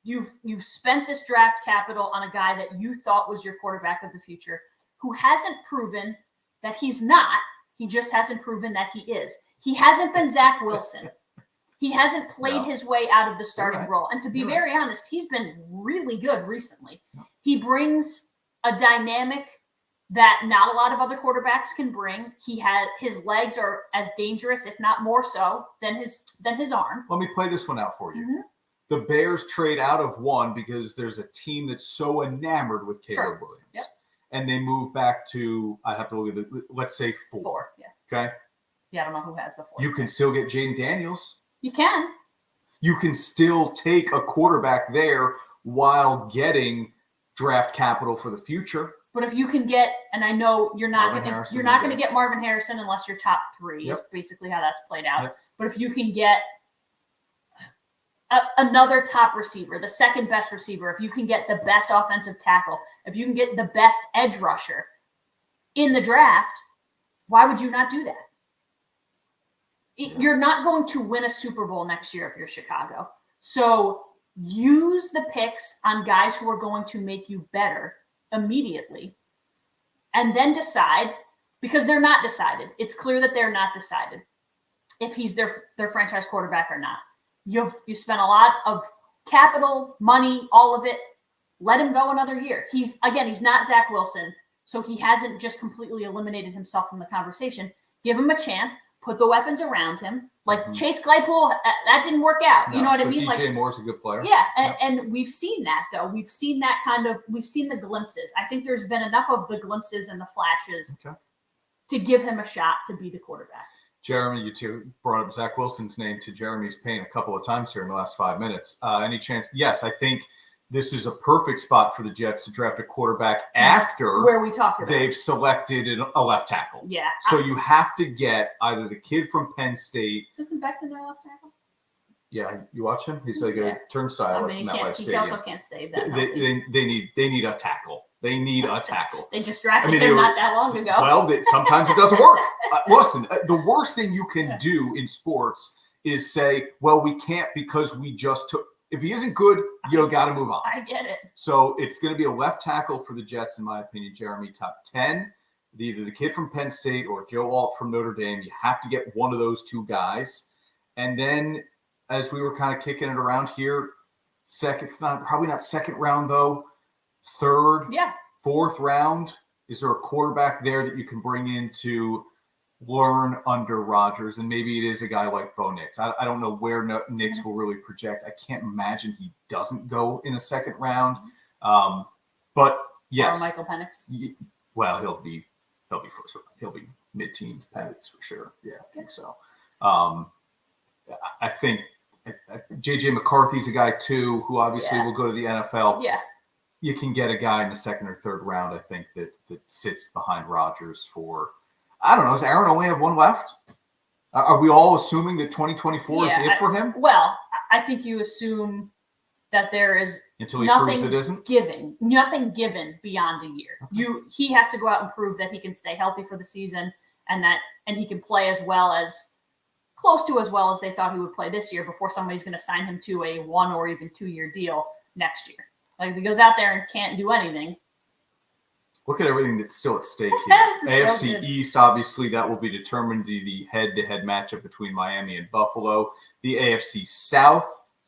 you've spent this draft capital on a guy that you thought was your quarterback of the future, who hasn't proven that he's not. He just hasn't proven that he is. He hasn't been Zach Wilson. He hasn't played his way out of the starting role. And to be very honest, he's been really good recently. He brings a dynamic that not a lot of other quarterbacks can bring. His legs are as dangerous, if not more so, than his arm. Let me play this one out for you. The Bears trade out of one because there's a team that's so enamored with Caleb Williams. Yep. And they move back to, I have to look at let's say 4. 4, yeah. Okay? Yeah, I don't know who has the 4. You can still get Jaden Daniels. You can. You can still take a quarterback there while getting draft capital for the future. But if you can get, and I know you're not going to get Marvin Harrison unless you're top 3. Yep. Is basically how that's played out. Yep. But if you can get another top receiver, the second best receiver, if you can get the best offensive tackle, if you can get the best edge rusher in the draft, why would you not do that? You're not going to win a Super Bowl next year if you're Chicago. So use the picks on guys who are going to make you better immediately, and then decide, because they're not decided. It's clear that they're not decided if he's their franchise quarterback or not. You spent a lot of capital, money, all of it. Let him go another year. He's not Zach Wilson, so he hasn't just completely eliminated himself from the conversation. Give him a chance. Put the weapons around him. Like Chase Claypool, that didn't work out. No, you know what I mean? DJ Moore's a good player. Yeah, and we've seen that, though. We've seen the glimpses. I think there's been enough of the glimpses and the flashes to give him a shot to be the quarterback. Jeremy, you two brought up Zach Wilson's name to Jeremy's pain a couple of times here in the last 5 minutes. Any chance? Yes, I think this is a perfect spot for the Jets to draft a quarterback after where we talked about they've selected a left tackle. Yeah. So you have to get either the kid from Penn State. Isn't Becton their left tackle? Yeah, you watch him? He's like a turnstile at MetLife he Stadium. also can't stay that. They need a tackle. They need a tackle. They just drafted him not that long ago. Well, sometimes it doesn't work. Listen, the worst thing you can do in sports is say, well, we can't because we just took. If he isn't good, you got to move on. I get it. So it's going to be a left tackle for the Jets, in my opinion, Jeremy, top 10. Either the kid from Penn State or Joe Alt from Notre Dame. You have to get one of those two guys. And then, as we were kind of kicking it around here, probably not second round, though. Third, fourth round, is there a quarterback there that you can bring in to learn under Rodgers? And maybe it is a guy like Bo Nix. I don't know where Nix will really project. I can't imagine he doesn't go in a second round. But yes, or Michael Penix. Well, he'll be first. He'll be mid-teens Penix for sure. Yeah, I think so. I think JJ McCarthy's a guy too who obviously will go to the NFL. Yeah. You can get a guy in the second or third round, I think, that sits behind Rodgers for, I don't know, does Aaron only have one left? Are we all assuming that 2024 is it for him? Well, I think you assume that there is until he proves it isn't nothing given beyond a year. Okay. He has to go out and prove that he can stay healthy for the season and he can play close to as well as they thought he would play this year before somebody's going to sign him to a 1 or even 2 year deal next year. Like if he goes out there and can't do anything. Look at everything that's still at stake here. AFC East, obviously, that will be determined the head-to-head matchup between Miami and Buffalo. The AFC South,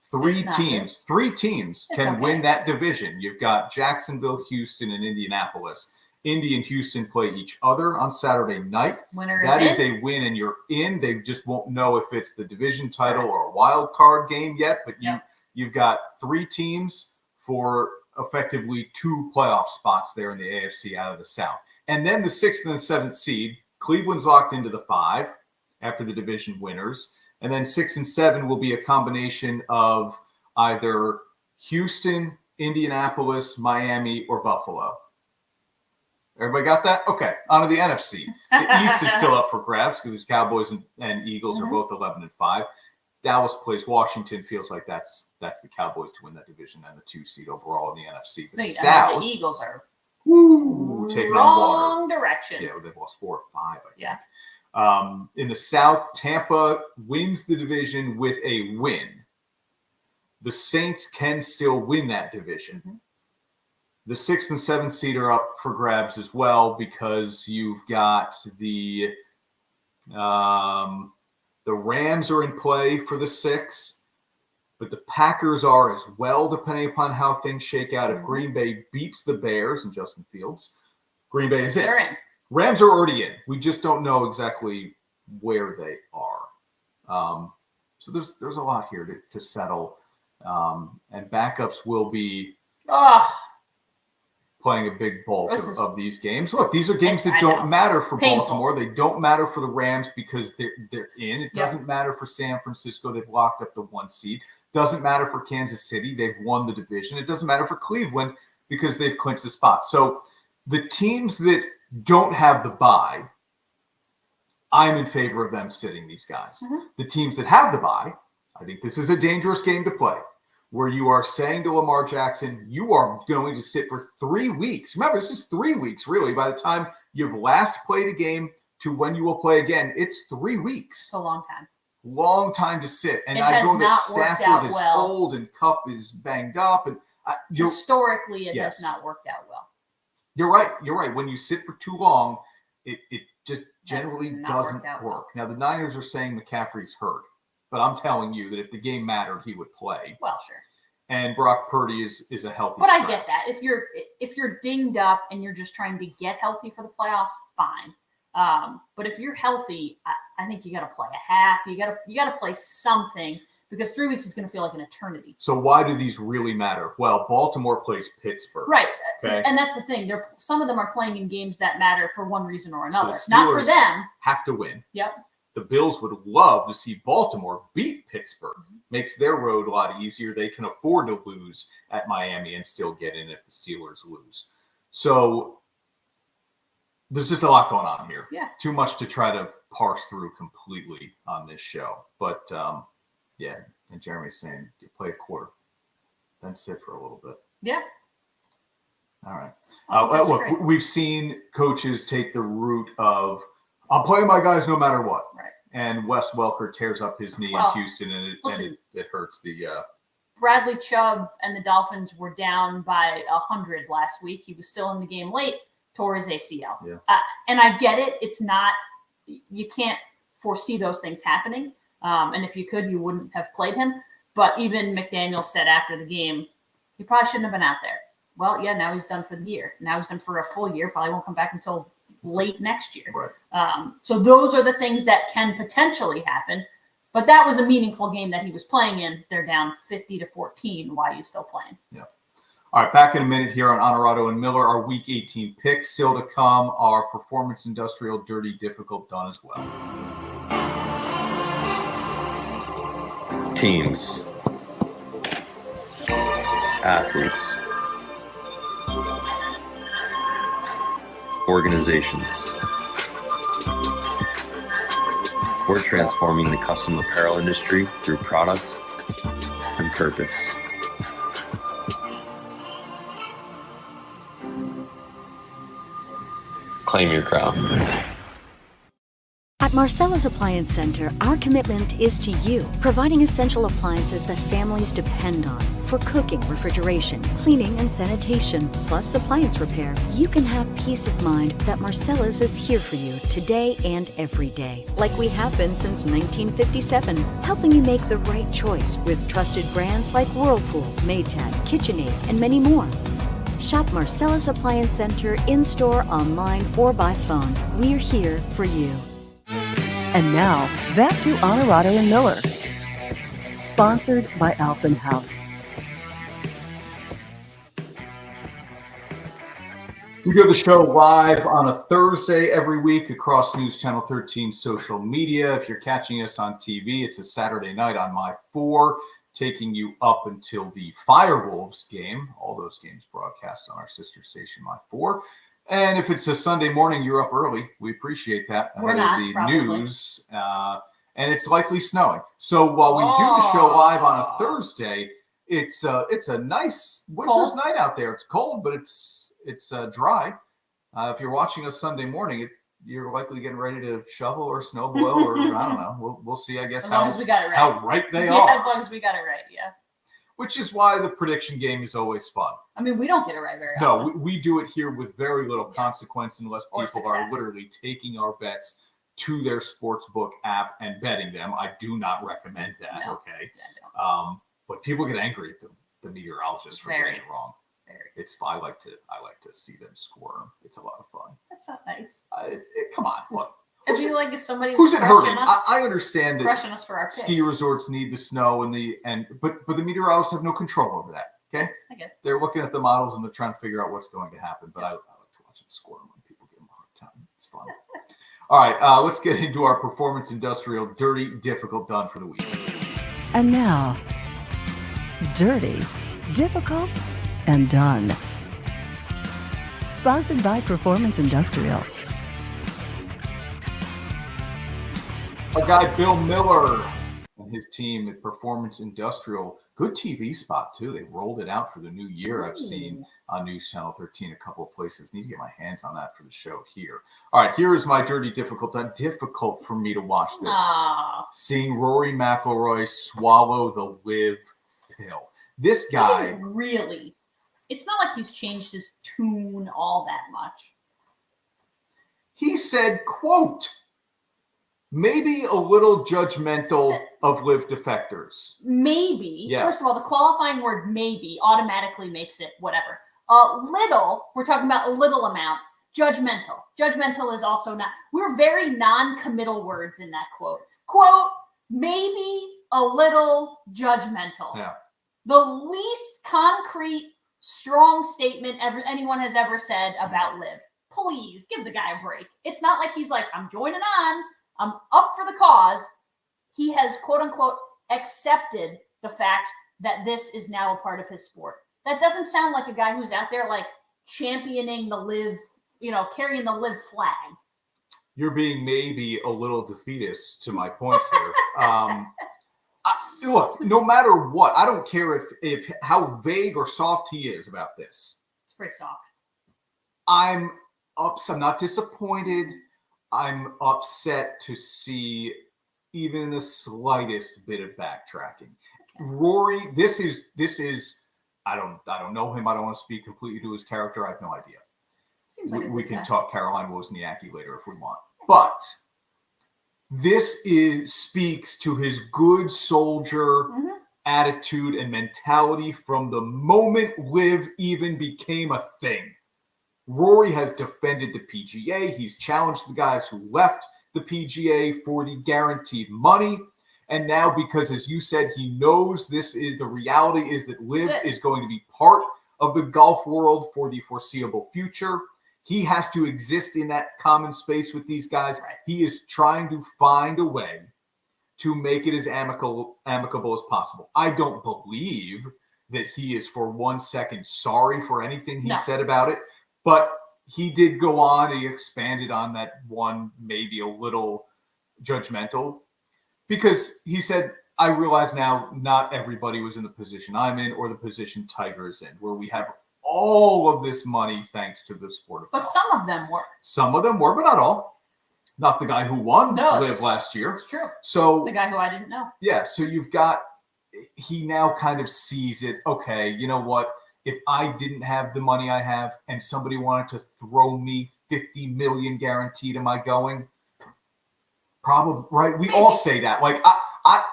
three teams can win that division. You've got Jacksonville, Houston, and Indianapolis. Indy and Houston play each other on Saturday night. That is a win, and you're in. They just won't know if it's the division title or a wild card game yet, but you've got 3 teams for effectively 2 playoff spots there in the AFC out of the South. And then the 6th and the 7th seed, Cleveland's locked into the 5 after the division winners. And then 6 and 7 will be a combination of either Houston, Indianapolis, Miami, or Buffalo. Everybody got that? Okay, on to the NFC. The East is still up for grabs because Cowboys and Eagles are both 11-5. Dallas plays Washington. Feels like that's the Cowboys to win that division and the 2 seed overall in the NFC. The South, the Eagles are taking on water. Wrong direction. Yeah, they've lost 4 or 5. I think. In the South, Tampa wins the division with a win. The Saints can still win that division. Mm-hmm. The 6th and 7th seed are up for grabs as well because you've got the Rams are in play for the 6th, but the Packers are as well, depending upon how things shake out. If Green Bay beats the Bears and Justin Fields, Green Bay is in. They're in. Rams are already in. We just don't know exactly where they are. So there's a lot here to settle. And backups will be playing a big bulk of these games. Look, these are games that don't matter for Baltimore. They don't matter for the Rams because they're in. It doesn't matter for San Francisco. They've locked up the 1 seed. Doesn't matter for Kansas City. They've won the division. It doesn't matter for Cleveland because they've clinched the spot. So the teams that don't have the bye, I'm in favor of them sitting these guys. Mm-hmm. The teams that have the bye, I think this is a dangerous game to play, where you are saying to Lamar Jackson, you are going to sit for 3 weeks. Remember, this is 3 weeks, really. By the time you've last played a game to when you will play again, it's 3 weeks. It's a long time. Long time to sit. And I know that Stafford is old and Kupp is banged up. And historically, it has not worked out well. You're right. When you sit for too long, it just generally doesn't work. Now, the Niners are saying McCaffrey's hurt. But I'm telling you that if the game mattered, he would play. Well, sure. And Brock Purdy is a healthy But stretch. I get that. If you're dinged up and you're just trying to get healthy for the playoffs, fine. But if you're healthy, I think you got to play a half. You got to play something because 3 weeks is going to feel like an eternity. So why do these really matter? Well, Baltimore plays Pittsburgh. Right. Okay? And that's the thing. Some of them are playing in games that matter for one reason or another. So not for them. Have to win. Yep. The Bills would love to see Baltimore beat Pittsburgh. Makes their road a lot easier. They can afford to lose at Miami and still get in if the Steelers lose. So there's just a lot going on here. Yeah. Too much to try to parse through completely on this show. But, and Jeremy's saying you play a quarter, then sit for a little bit. Yeah. All right. Look, we've seen coaches take the route of, I'm playing my guys no matter what. Right. And Wes Welker tears up his knee in Houston, and it hurts the Bradley Chubb and the Dolphins were down by 100 last week. He was still in the game late, tore his ACL. Yeah. And I get it. It's not – you can't foresee those things happening. And if you could, you wouldn't have played him. But even McDaniel said after the game, he probably shouldn't have been out there. Well, yeah, now he's done for the year. Now he's done for a full year. Probably won't come back until late next year. Right. So those are the things that can potentially happen. But that was a meaningful game that he was playing in. They're down 50-14. Why are you still playing? Yeah. All right, back in a minute here on Onorato and Miller. Our Week 18 picks still to come. Our Performance Industrial Dirty Difficult done as well. Teams, athletes, organizations. We're transforming the custom apparel industry through product and purpose. Claim your crown. At Marcella's Appliance Center, our commitment is to you, providing essential appliances that families depend on for cooking, refrigeration, cleaning, and sanitation, plus appliance repair. You can have peace of mind that Marcella's is here for you today and every day, like we have been since 1957, helping you make the right choice with trusted brands like Whirlpool, Maytag, KitchenAid, and many more. Shop Marcella's Appliance Center in-store, online, or by phone. We're here for you. And now, back to Onorato and Miller. Sponsored by Alphen House. We do the show live on a Thursday every week across News Channel 13 social media. If you're catching us on TV, it's a Saturday night on My 4, taking you up until the FireWolves game. All those games broadcast on our sister station, My 4. And if it's a Sunday morning, you're up early. We appreciate that. We're not, the probably. news, and it's likely snowing. So while we do the show live on a Thursday, it's a nice winter's night out there. It's cold, but it's dry. If you're watching us Sunday morning, you're likely getting ready to shovel or snow blow, or I don't know. We'll see. I guess as long as we got it right. how right they Yeah, are. as long as we got it right, yeah. Which is why the prediction game is always fun. I mean, we don't get it right very No, often. we do it here with very little consequence unless Or people are success. literally taking our bets to their sportsbook app and betting them. I do not recommend that. No. Okay. Yeah, no. But people get angry at the meteorologists for Very. getting it wrong. Very. It's I like to see them squirm. It's a lot of fun. That's not nice. Come on, look. It'd be like if somebody Who's was it hurting? crushing us, I understand that crushing us for our picks. ski resorts need the snow but the meteorologists have no control over that. Okay, I get it. they're looking at the models and they're trying to figure out what's going to happen. But I like to watch them squirm when people give them a hard time. It's fun. All right, let's get into our performance industrial dirty, difficult, done for the week. And now, Dirty, Difficult, and Done. Sponsored by Performance Industrial. Our guy Bill Miller and his team at Performance Industrial, good TV spot too. They rolled it out for the new year. I've seen on News Channel 13 a couple of places. Need to get my hands on that for the show here. All right, here is my dirty, difficult, done. Difficult for me to watch this. Seeing Rory McIlroy swallow the live pill. This guy Really? It's not like he's changed his tune all that much. He said, quote, maybe a little judgmental of live defectors. Maybe. Yeah. First of all, the qualifying word maybe automatically makes it whatever. Little, we're talking about a little amount. Judgmental. Judgmental is also not. We're very non-committal words in that quote. Quote, maybe a little judgmental. Yeah. The least concrete, strong statement anyone has ever said about Liv. Please give the guy a break. It's not like he's like, I'm joining on. I'm up for the cause. He has, quote unquote, accepted the fact that this is now a part of his sport. That doesn't sound like a guy who's out there like championing the Liv, carrying the Liv flag. You're being maybe a little defeatist to my point here. Look, no matter what, I don't care if how vague or soft he is about this. It's pretty soft. I'm not disappointed. I'm upset to see even the slightest bit of backtracking. Rory, this is I don't know him. I don't want to speak completely to his character. I have no idea. Seems like we can talk Caroline Wozniacki later if we want. But this speaks to his good soldier attitude and mentality from the moment Liv even became a thing. Rory has defended the PGA. He's challenged the guys who left the PGA for the guaranteed money. And now, because as you said, he knows the reality is that Liv is going to be part of the golf world for the foreseeable future. He has to exist in that common space with these guys. Right. He is trying to find a way to make it as amicable as possible. I don't believe that he is for 1 second sorry for anything he said about it. But he did go on. He expanded on that one, maybe a little judgmental, because he said, I realize now not everybody was in the position I'm in or the position Tiger is in, where we have all of this money thanks to the sport of golf. But some of them were. Some of them were, but not all. Not the guy who won Liv last year. It's true. So the guy who I didn't know. Yeah. So he now kind of sees it. Okay, you know what? If I didn't have the money I have and somebody wanted to throw me $50 million guaranteed, am I going? Probably, right? We all say that. Like I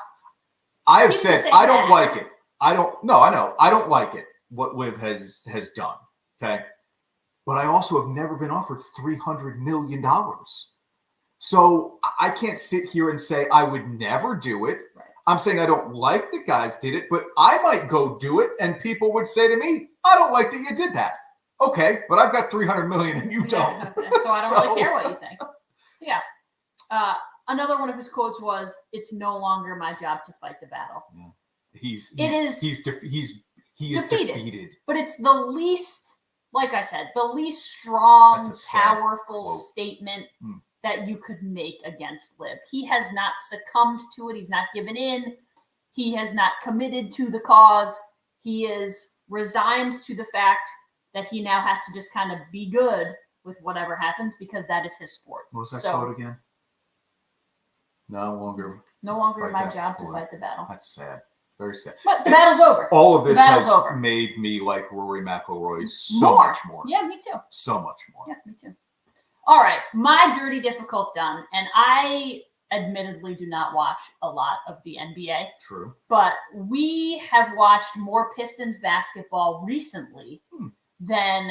have said, I don't like it. I know. I don't like it, what Liv has done. Okay. But I also have never been offered $300 million. So I can't sit here and say I would never do it. Right. I'm saying I don't like the guys did it, but I might go do it, and people would say to me, I don't like that you did that. Okay, but I've got $300 million and you don't. So I don't really care what you think. Yeah. Another one of his quotes was, "It's no longer my job to fight the battle." Yeah. He's defeated. But it's the least, like I said, the least strong, powerful statement that you could make against Liv. He has not succumbed to it. He's not given in. He has not committed to the cause. He is resigned to the fact that he now has to just kind of be good with whatever happens because that is his sport. What was that So, quote again? No longer my that job to war. fight the battle. That's sad. Very sad. But the battle's over. All of this battle's has over. made me like Rory McIlroy so much more. Yeah, me too. So much more. Yeah, me too. All right, my dirty difficult done, and I admittedly do not watch a lot of the NBA. True. But we have watched more Pistons basketball recently than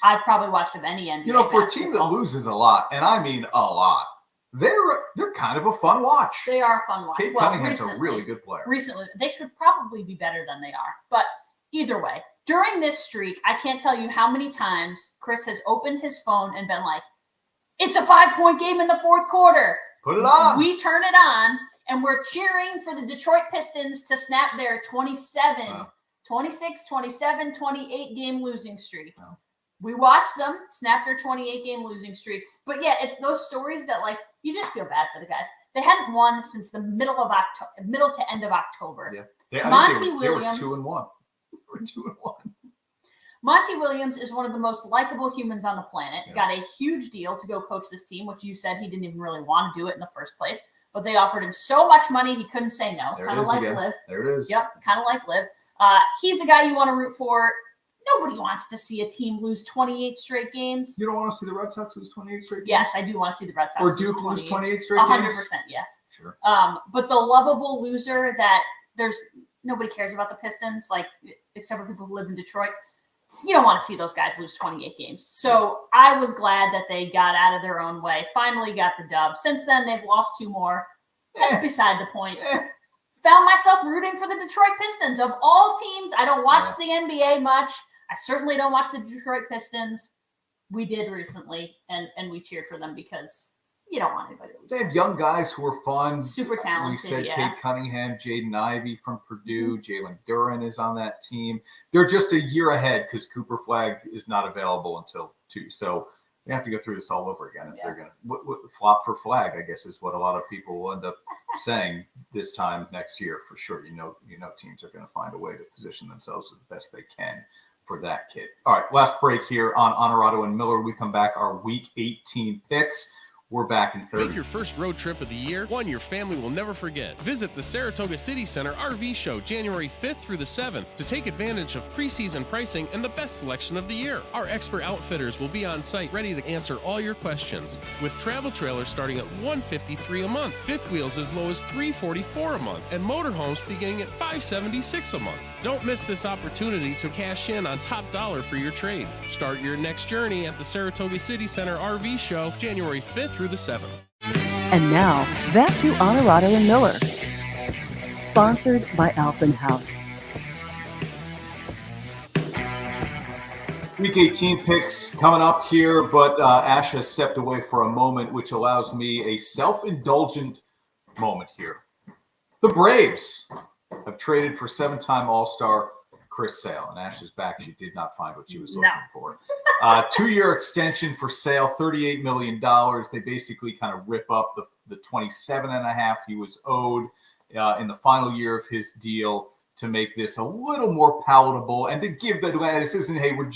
I've probably watched of any NBA. You know, for a team that loses a lot, and I mean a lot, they're kind of a fun watch. They are a fun watch. Kate Cunningham's a really good player. Recently, they should probably be better than they are. But either way, during this streak, I can't tell you how many times Chris has opened his phone and been like, "It's a 5-point game in the fourth quarter. Put it on." We turn it on, and we're cheering for the Detroit Pistons to snap their 26, 27, 28 game losing streak. Wow. We watched them snap their 28 game losing streak. But yeah, it's those stories that like you just feel bad for the guys. They hadn't won since the middle to end of October. Yeah. Monty they were Williams. 2-1. They were 2-1. Monty Williams is one of the most likable humans on the planet. Yeah. Got a huge deal to go coach this team, which you said he didn't even really want to do it in the first place. But they offered him so much money he couldn't say no. There Kind it of is like again. Liv. There it is. Yep, kind of like Liv. He's a guy you want to root for. Nobody wants to see a team lose 28 straight games. You don't want to see the Red Sox lose 28 straight games? Yes, I do want to see the Red Sox Or Duke lose 28 straight games? 100%, yes. Sure. But the lovable loser that nobody cares about the Pistons, like except for people who live in Detroit. You don't want to see those guys lose 28 games. So I was glad that they got out of their own way, finally got the dub. Since then, they've lost 2 more. That's beside the point. Found myself rooting for the Detroit Pistons. Of all teams, I don't watch the NBA much. I certainly don't watch the Detroit Pistons. We did recently, and we cheered for them because you don't want anybody to lose. They had young guys who were fun. Super talented, We said yeah. Kate Cunningham, Jaden Ivey from Purdue, Jalen Duren is on that team. They're just a year ahead because Cooper Flagg is not available until 2. So we have to go through this all over again if they're going to flop for Flagg, I guess is what a lot of people will end up saying this time next year for sure. You know, teams are going to find a way to position themselves as the best they can for that kid. All right, last break here on Onorato and Miller. We come back, our Week 18 picks. We're back in 30. Make your first road trip of the year one your family will never forget. Visit the Saratoga City Center RV Show January 5th through the 7th to take advantage of preseason pricing and the best selection of the year. Our expert outfitters will be on site ready to answer all your questions. With travel trailers starting at $153 a month, fifth wheels as low as $344 a month, and motorhomes beginning at $576 a month. Don't miss this opportunity to cash in on top dollar for your trade. Start your next journey at the Saratoga City Center RV Show January 5th through the 7th. And now, back to Onorato and Miller. Sponsored by Alphen House. Week 18 picks coming up here, but Ash has stepped away for a moment, which allows me a self-indulgent moment here. The Braves have traded for 7-time All-Star Chris Sale, and Ash is back. She did not find what she was looking for. 2-year extension for Sale, $38 million. They basically kind of rip up the $27.5 he was owed in the final year of his deal to make this a little more palatable and to give the Atlanta, this isn't, hey, we're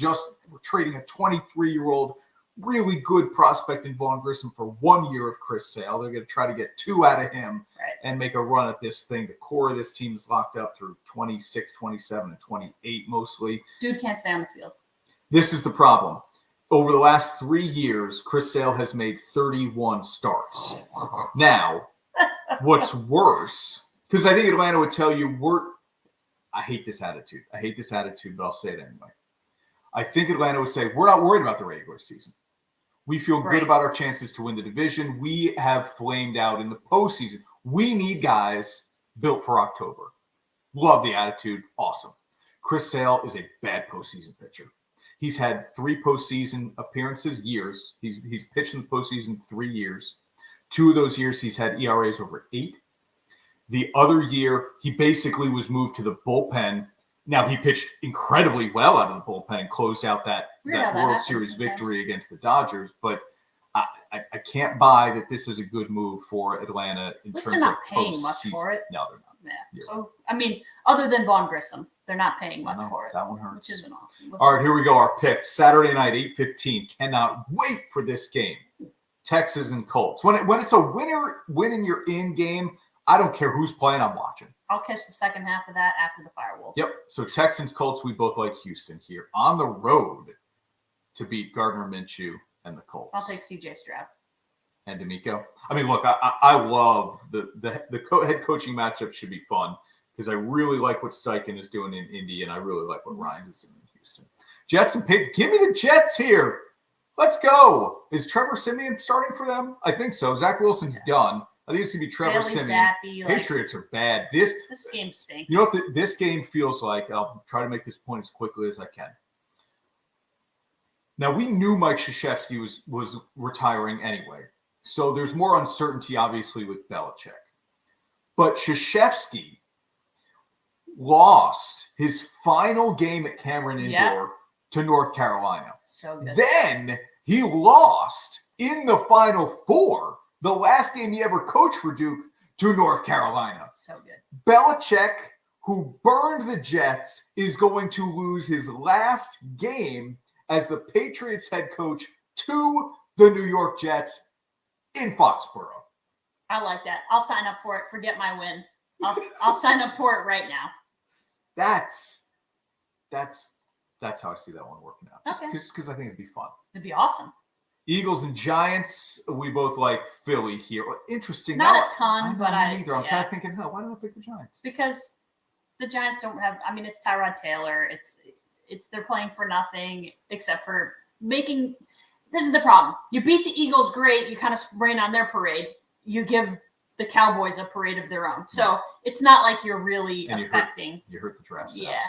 trading a 23-year-old really good prospect in Vaughn Grissom for 1 year of Chris Sale. They're going to try to get 2 out of him and make a run at this thing. The core of this team is locked up through 26, 27, and 28 mostly. Dude can't stay on the field. This is the problem. Over the last 3 years, Chris Sale has made 31 starts. Now, what's worse, because I think Atlanta would tell you, I hate this attitude. But I'll say it anyway. I think Atlanta would say, we're not worried about the regular season. We feel good about our chances to win the division. We have flamed out in the postseason. We need guys built for October. Love the attitude. Awesome. Chris Sale is a bad postseason pitcher. He's had 3 postseason appearances, years. He's pitched in the postseason 3 years. 2 of those years, he's had ERAs over 8. The other year, he basically was moved to the bullpen. Now, he pitched incredibly well out of the bullpen and closed out that World Series victory against the Dodgers. But I can't buy that this is a good move for Atlanta in terms of they're not paying postseason. much for it. No, they're not. Yeah. So, I mean, other than Vaughn Grissom, They're not paying I much know, for it. that one hurts. Which isn't awesome. All right, here we go. Our picks. Saturday night, 8:15. Cannot wait for this game. Texas and Colts. When it's a winning you're in game, I don't care who's playing, I'm watching. I'll catch the second half of that after the FireWolves. Yep. So Texans, Colts, we both like Houston here. On the road to beat Gardner Minshew and the Colts. I'll take CJ Stroud. And D'Amico. I mean, look, I love the head coaching matchup should be fun because I really like what Steichen is doing in Indy, and I really like what Ryan is doing in Houston. Jets and Patriots. Give me the Jets here. Let's go. Is Trevor Siemian starting for them? I think so. Zach Wilson's done. I think it's going to be Trevor Bailey Siemian. Zappi, Patriots are bad. This game stinks. You know what this game feels like? I'll try to make this point as quickly as I can. Now, we knew Mike Krzyzewski was retiring anyway. So there's more uncertainty, obviously, with Belichick. But Krzyzewski lost his final game at Cameron Indoor to North Carolina. So good. Then he lost in the Final Four, the last game he ever coached for Duke, to North Carolina. So good. Belichick, who burned the Jets, is going to lose his last game as the Patriots head coach to the New York Jets in Foxborough. I like that. I'll sign up for it. Forget my win. I'll sign up for it right now. That's how I see that one working out. Just Okay. because I think it'd be fun. It'd be awesome. Eagles and Giants, we both like Philly here. Interesting. Not a ton, but neither. I'm kind of thinking, why don't I pick the Giants? Because the Giants don't have. I mean, it's Tyrod Taylor. It's they're playing for nothing except for making. This is the problem. You beat the Eagles, great. You kind of rain on their parade. You give the Cowboys a parade of their own. So it's not like you're really affecting. You hurt the draft. Yeah.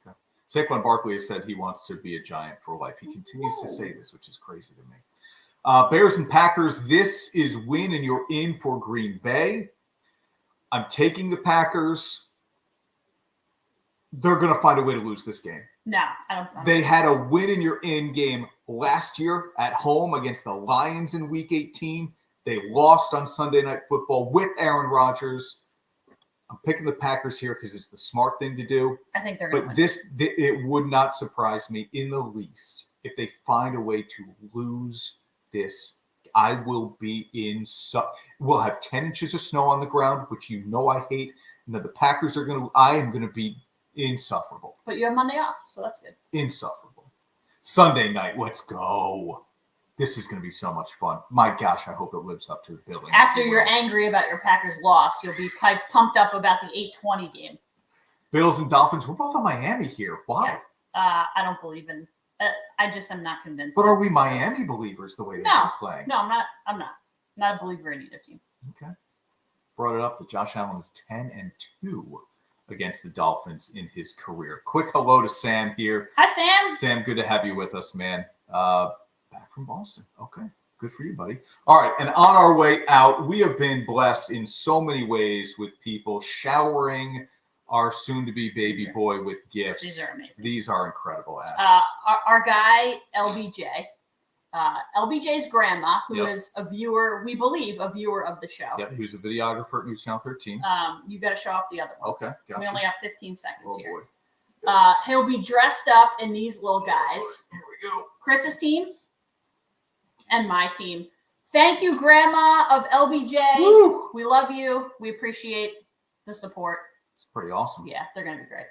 Okay. Saquon Barkley has said he wants to be a Giant for life. He continues to say this, which is crazy to me. Bears and Packers. This is win and you're in for Green Bay. I'm taking the Packers. They're going to find a way to lose this game. No, I don't. They had a win and you're in game last year at home against the Lions in Week 18. They lost on Sunday Night Football with Aaron Rodgers. I'm picking the Packers here because it's the smart thing to do. I think they're going to win. It would not surprise me in the least if they find a way to lose this. I will be we'll have 10 inches of snow on the ground, which you know I hate. And then the Packers I am going to be insufferable. But you have Monday off, so that's good. Insufferable. Sunday night, let's go. This is going to be so much fun. My gosh, I hope it lives up to the billing. After you're angry about your Packers loss, you'll be pumped up about the 8:20 game. Bills and Dolphins. We're both on Miami here. Why? Yeah. I don't believe in. I just am not convinced. But are we Miami believers the way they've been playing? No, I'm not. I'm not a believer in either team. Okay. Brought it up that Josh Allen is 10-2 against the Dolphins in his career. Quick hello to Sam here. Hi, Sam. Sam, good to have you with us, man. Back from Boston. Okay. Good for you, buddy. All right. And on our way out, we have been blessed in so many ways with people showering our soon-to-be baby boy with gifts. These are amazing. These are incredible, Ash. Our guy, LBJ. LBJ's grandma, who is a viewer, we believe, a viewer of the show. Yeah, who's a videographer at News Channel 13. You got to show off the other one. Okay, gotcha. We only have 15 seconds here. Boy. He'll be dressed up in these little guys. Here we go. Chris's team and my team. Thank you, Grandma of LBJ. Woo! We love you. We appreciate the support. It's pretty awesome. Yeah, they're going to be great.